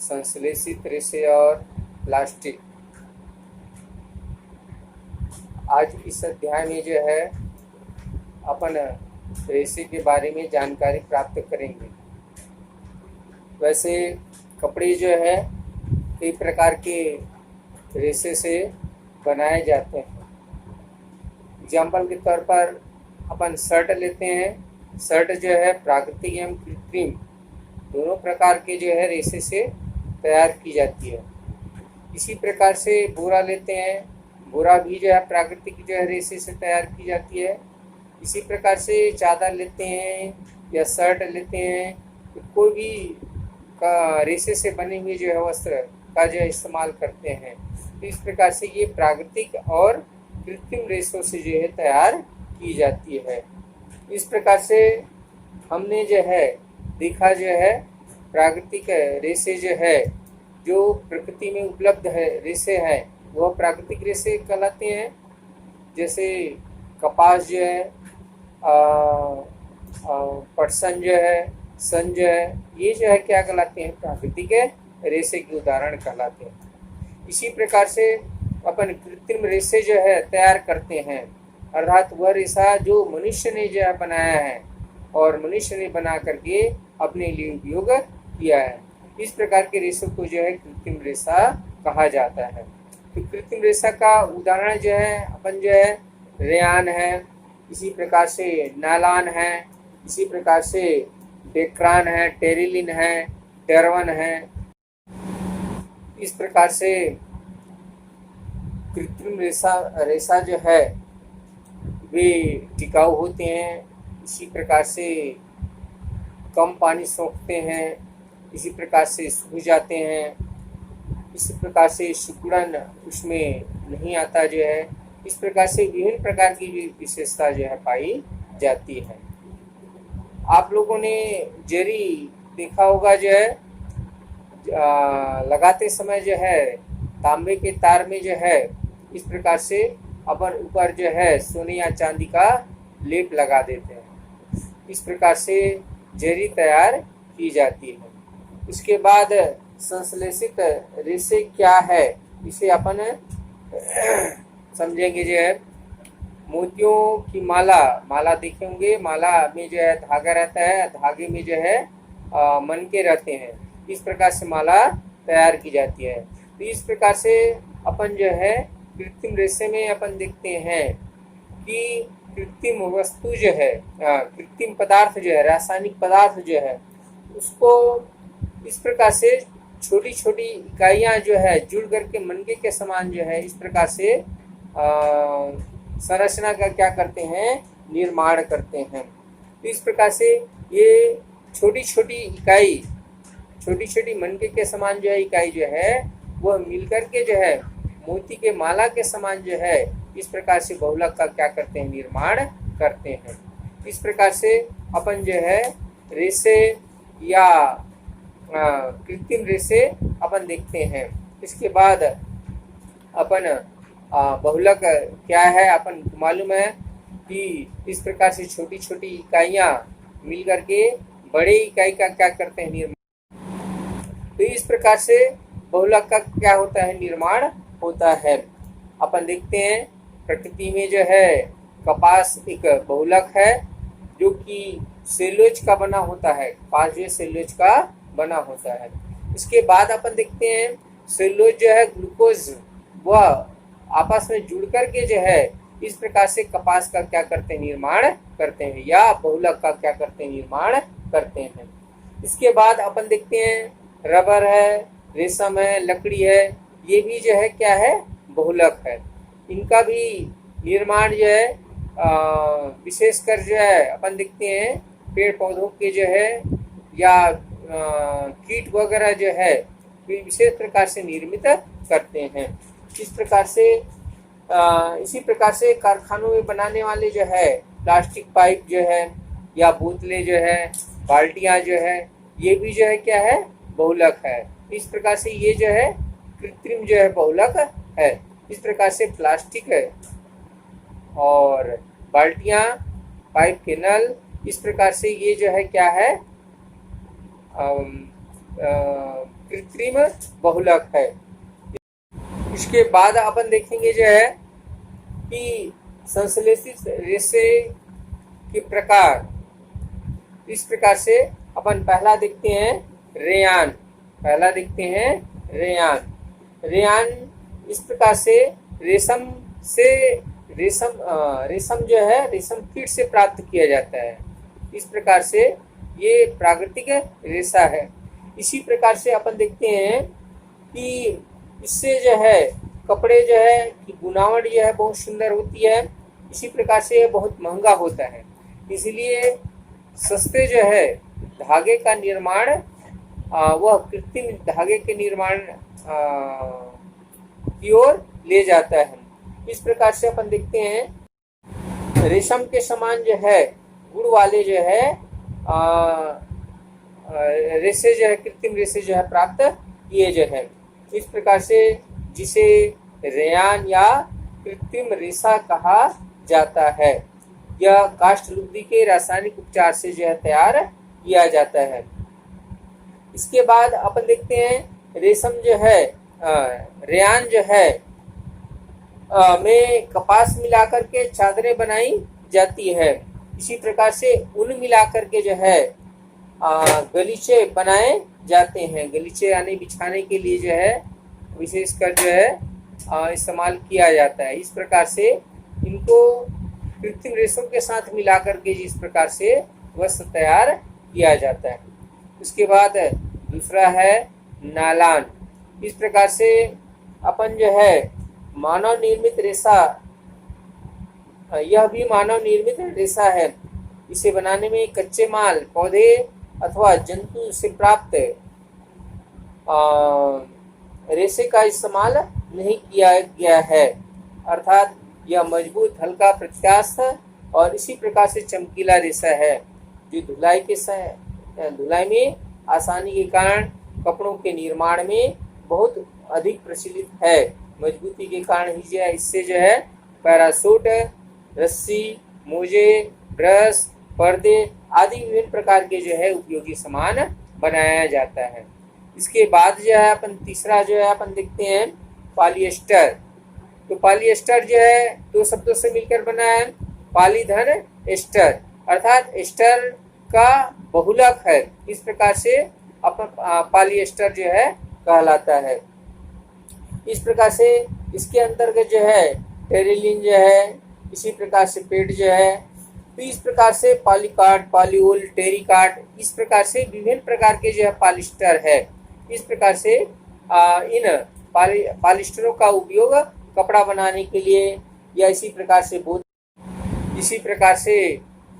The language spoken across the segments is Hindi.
संश्लेषित रेशे और प्लास्टिक। आज इस अध्याय में जो है अपन रेशे के बारे में जानकारी प्राप्त करेंगे। वैसे कपड़े जो है कई प्रकार के रेशे से बनाए जाते हैं। एग्जाम्पल के तौर पर अपन शर्ट लेते हैं। शर्ट जो है प्राकृतिक एवं कृत्रिम दोनों प्रकार के जो है रेशे से तैयार की जाती है। इसी प्रकार से बोरा लेते हैं। बोरा भी जो है प्राकृतिक जो है रेशे से तैयार की जाती है। इसी प्रकार से चादर लेते हैं या शर्ट लेते हैं, तो कोई भी का रेशे से बने हुए जो है वस्त्र का जो इस्तेमाल करते हैं। तो इस प्रकार से ये प्राकृतिक और कृत्रिम रेशों से जो है तैयार की जाती है। इस प्रकार से हमने जो है देखा जो है प्राकृतिक रेशे जो है जो प्रकृति में उपलब्ध है रेशे हैं वह प्राकृतिक रेशे कहलाते हैं। जैसे कपास जो है, पटसन जो है, सन जो है, ये जो है क्या कहलाते हैं, प्राकृतिक रेशे के उदाहरण कहलाते हैं। इसी प्रकार से अपन कृत्रिम रेशे जो है तैयार करते हैं, अर्थात वह रेशा जो मनुष्य ने जो है बनाया है और मनुष्य ने बना करके अपने लिए उपयोग किया है। इस प्रकार के रेशों को जो है कृत्रिम रेशा कहा जाता है। तो कृत्रिम रेशा का उदाहरण जो है अपन जो है रेयान है, इसी प्रकार से नायलॉन है, इसी प्रकार से डेक्रान है, टेरिलिन है, टेरवन है। इस प्रकार से कृत्रिम रेशा जो है वे टिकाऊ होते हैं। इसी प्रकार से कम पानी सोखते हैं, इसी प्रकार से सूख जाते हैं, इसी प्रकार से सिकुड़न उसमें नहीं आता जो है। इस प्रकार से विभिन्न प्रकार की विशेषता जो है पाई जाती है। आप लोगों ने जरी देखा होगा जो है लगाते समय जो है तांबे के तार में जो है इस प्रकार से अपन ऊपर जो है सोने या चांदी का लेप लगा देते हैं। इस प्रकार से जरी तैयार की जाती है। इसके बाद संश्लेषित रेशे क्या है इसे अपन समझेंगे। जो है मोतियों की माला देखेंगे। माला में जो है धागा रहता है, धागे में जो है मनके रहते हैं। इस प्रकार से माला तैयार की जाती है। तो इस प्रकार से अपन जो है कृत्रिम रेशे में अपन देखते हैं कि कृत्रिम वस्तु जो है, कृत्रिम पदार्थ जो है, रासायनिक पदार्थ जो है, उसको इस प्रकार से छोटी छोटी इकाइयाँ जो है जुड़ करके मनके के समान जो है इस प्रकार से संरचना का क्या करते हैं, निर्माण करते हैं। तो इस प्रकार से ये छोटी छोटी मनके के समान जो है इकाई जो है वह मिलकर के जो है मोती के माला के समान जो है इस प्रकार से बहुलक का क्या करते हैं, निर्माण करते हैं। इस प्रकार से अपन जो है रेशे या कृत्रिम रेशे अपन देखते हैं। इसके बाद अपन बहुलक क्या है अपन मालूम है कि इस प्रकार से छोटी छोटी इकाइयाँ मिल करके बड़े इकाई का क्या करते हैं, निर्माण। तो इस प्रकार से बहुलक का क्या होता है, निर्माण होता है। अपन देखते हैं प्रकृति में जो है कपास एक बहुलक है जो कि सेल्यूलोज का बना होता है। कपास जो सेल्यूलोज का बना होता है। इसके बाद अपन देखते हैं सेल्यूलोज जो है ग्लूकोज वह आपस में जुड़ करके जो है इस प्रकार से कपास का क्या करते हैं, निर्माण करते हैं या बहुलक का क्या करते हैं, निर्माण करते हैं। इसके बाद अपन देखते हैं रबर है, रेशम है, लकड़ी है, ये भी जो है क्या है, बहुलक है। इनका भी निर्माण जो है विशेषकर जो है अपन देखते हैं पेड़ पौधों के जो है या कीट वगैरह जो है विशेष प्रकार से निर्मित करते हैं। इस प्रकार से इसी प्रकार से कारखानों में बनाने वाले जो है प्लास्टिक पाइप जो है या बोतलें जो है, बाल्टियाँ जो है, ये भी जो है क्या है, बहुलक है। इस प्रकार से ये जो है कृत्रिम जो है बहुलक है। इस प्रकार से प्लास्टिक है और बाल्टियाँ, पाइप के नल, इस प्रकार से ये जो है क्या है, कृत्रिम बहुलक है। इसके बाद अपन देखेंगे जो है कि संश्लेषित रेशे के प्रकार। इस प्रकार से अपन पहला देखते हैं रेयान। रेयान इस प्रकार से रेशम जो है रेशम कीट से प्राप्त किया जाता है। इस प्रकार से ये प्राकृतिक रेशा है। इसी प्रकार से अपन देखते हैं कि इससे जो है कपड़े जो है कि बुनावट जो है बहुत सुंदर होती है। इसी प्रकार से बहुत महंगा होता है, इसलिए सस्ते जो है धागे का निर्माण वह कृत्रिम धागे के निर्माण की ओर ले जाता है। इस प्रकार से अपन देखते हैं रेशम के समान जो है गुण वाले जो है रेशे जो है कृत्रिम रेशे जो है प्राप्त किए जो है। इस प्रकार से जिसे रेयान या कृत्रिम रेशा कहा जाता है, यह काष्ठ लुगदी के रासायनिक उपचार से जो है तैयार किया जाता है। इसके बाद अपन देखते हैं रेशम जो है रेयान जो है में कपास मिलाकर के चादरें बनाई जाती है। इसी प्रकार से ऊन मिलाकर के जो है गलीचे बनाए जाते हैं। गलीचे यानी बिछाने के लिए जो है विशेषकर जो है इस्तेमाल किया जाता है। इस प्रकार से इनको कृत्रिम रेशों के साथ मिलाकर के जिस प्रकार से वस्त्र तैयार किया जाता है। उसके बाद दूसरा है नालान। इस प्रकार से अपन जो है मानव निर्मित रेशा, यह भी मानव निर्मित रेशा है। इसे बनाने में कच्चे माल, पौधे अथवा जंतु से प्राप्त रेशे का इस्तेमाल नहीं किया गया है, अर्थात यह मजबूत, हल्का, प्रत्यास्थ और इसी प्रकार से चमकीला रेशा है जो धुलाई में आसानी के कारण कपड़ों के निर्माण में बहुत अधिक प्रचलित है। मजबूती के कारण ही जो है इससे जो है पैराशूट, रस्सी, मोजे, ब्रश, पर्दे आदि विभिन्न प्रकार के जो है उपयोगी सामान बनाया जाता है। इसके बाद जो है अपन तीसरा जो है अपन देखते हैं पॉलिएस्टर। तो पॉलिएस्टर जो है दो शब्दों से मिलकर बना है, पाली धन एस्टर, अर्थात एस्टर का बहुलक है। इस प्रकार से अपन पॉलिएस्टर जो है कहलाता है। इस प्रकार से इसके अंतर्गत जो है टेरिलिन जो है, इसी प्रकार से पेट जो है, तो इस प्रकार से पॉलीकाट, पॉलीवूल, टेरिकाट, इस प्रकार से विभिन्न प्रकार के जो है पॉलिएस्टर है। इस प्रकार से इन पॉलिएस्टरों का उपयोग कपड़ा बनाने के लिए या इसी प्रकार से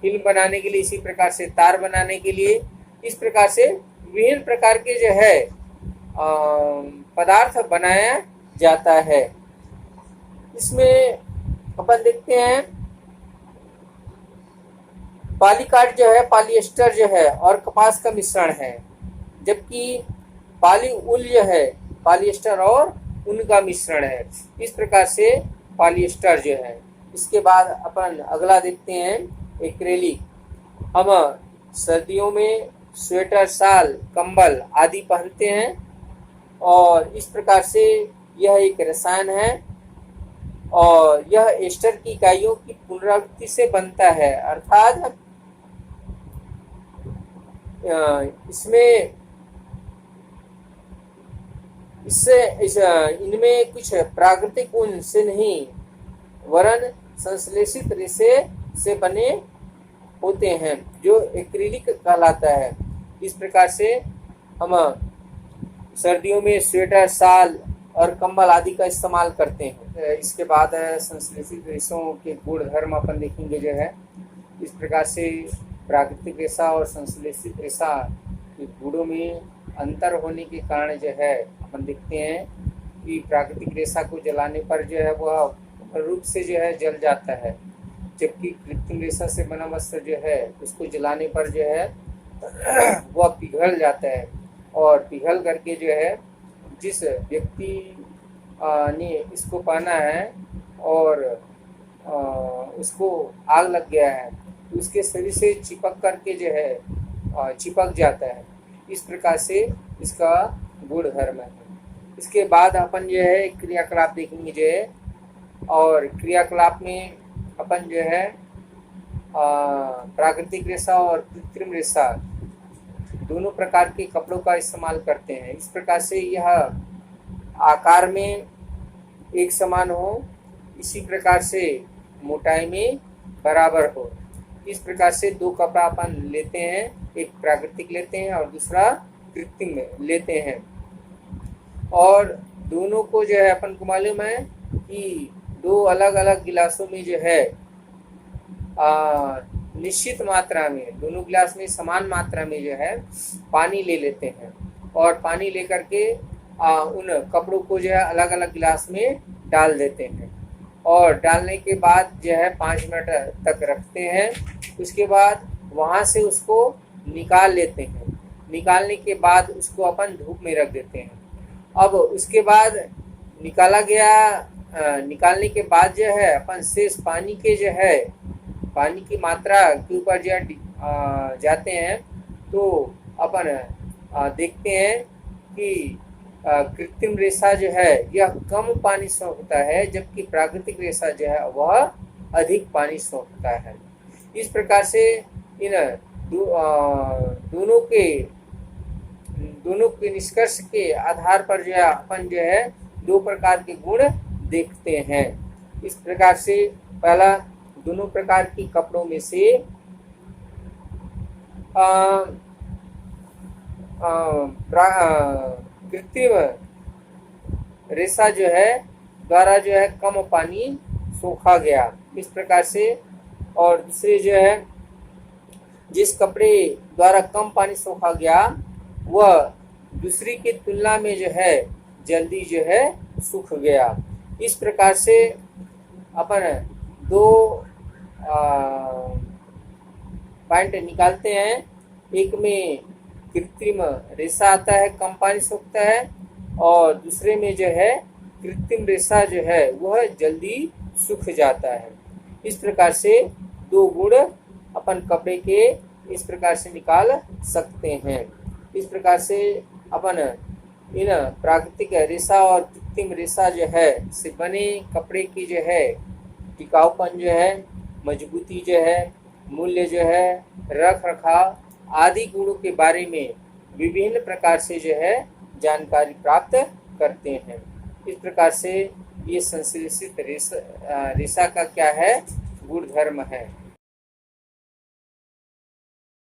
फिल्म बनाने के लिए, इसी प्रकार से तार बनाने के लिए, इस प्रकार से विभिन्न प्रकार के जो है पदार्थ बनाया जाता है। इसमें अपन देखते हैं पॉलीकाट जो है पॉलिएस्टर जो है और कपास का मिश्रण है, जबकि पॉलीवूल जो है पॉलिएस्टर और ऊन का मिश्रण है। इस प्रकार से पॉलिएस्टर जो है। इसके बाद अपन अगला देखते हैं एक्रेलिक। हम सर्दियों में स्वेटर, शाल, कंबल आदि पहनते हैं और इस प्रकार से यह एक रसायन है और यह एस्टर की इकाइयों की पुनरावृत्ति से बनता है, अर्थात इनमें कुछ प्राकृतिक ऊन से नहीं वरन संश्लेषित रेशे से बने होते हैं जो एक्रिलिक कहलाता है। इस प्रकार से हम सर्दियों में स्वेटर, शाल और कंबल आदि का इस्तेमाल करते हैं। इसके बाद संश्लेषित रेशों के गुण धर्म अपन देखेंगे जो है। इस प्रकार से प्राकृतिक रेशा और संश्लेषित रेशा के गुणों में अंतर होने के कारण जो है अपन देखते हैं कि प्राकृतिक रेशा को जलाने पर जो है वह रूप से जो है जल जाता है, जबकि कृत्रिम रेशा से बना वस्त्र जो है उसको जलाने पर जो है वह पिघल जाता है और पिघल करके जो है जिस व्यक्ति ने इसको पहना है और उसको आग लग गया है तो उसके शरीर से चिपक करके जो है चिपक जाता है। इस प्रकार से इसका गुण धर्म है। इसके बाद अपन जो है क्रियाकलाप देखेंगे जो है, और क्रियाकलाप में अपन जो है प्राकृतिक रेशा और कृत्रिम रेशा दोनों प्रकार के कपड़ों का इस्तेमाल करते हैं। इस प्रकार से यह आकार में एक समान हो, इसी प्रकार से मोटाई में बराबर हो। इस प्रकार से दो कपड़ा अपन लेते हैं, एक प्राकृतिक लेते हैं और दूसरा कृत्रिम लेते हैं, और दोनों को जो है अपन को मालूम है कि दो अलग अलग गिलासों में जो है निश्चित मात्रा में, दोनों गिलास में समान मात्रा में जो है पानी ले लेते हैं, और पानी लेकर के उन कपड़ों को जो है अलग अलग गिलास में डाल देते हैं, और डालने के बाद जो है 5 मिनट तक रखते हैं। उसके बाद वहाँ से उसको निकाल लेते हैं। निकालने के बाद उसको अपन धूप में रख देते हैं। अब उसके बाद निकालने के बाद जो है अपन शेष पानी के जो है पानी की मात्रा के ऊपर जो जाते हैं, तो अपन देखते हैं कि कृत्रिम रेशा जो है यह कम पानी सोखता है, जबकि प्राकृतिक रेशा जो है वह अधिक पानी सोखता है। इस प्रकार से इन दोनों के निष्कर्ष के आधार पर जो है अपन जो है दो प्रकार के गुण देखते हैं। इस प्रकार से पहला, दोनों प्रकार के कपड़ों में से कृत्रिम रेशा जो है द्वारा जो है कम पानी सोखा गया, इस प्रकार से। और दूसरे जो है जिस कपड़े द्वारा कम पानी सोखा गया वह दूसरी की तुलना में जो है जल्दी जो है सूख गया। इस प्रकार से अपन दो पॉइंट निकालते हैं। एक में कृत्रिम रेशा आता है, कम पानी सोखता है, और दूसरे में जो है कृत्रिम रेशा जो है वह जल्दी सूख जाता है। इस प्रकार से दो गुण अपन कपड़े के इस प्रकार से निकाल सकते हैं। इस प्रकार से अपन इन प्राकृतिक रेशा और कृत्रिम रेशा जो है से बने कपड़े की जो है टिकाऊपन जो है, मजबूती जो है, मूल्य जो है, रख रखाव आदि गुणों के बारे में विभिन्न प्रकार से जो है जानकारी प्राप्त करते हैं। इस प्रकार से ये संश्लेषित रेशा का क्या है, गुण धर्म है।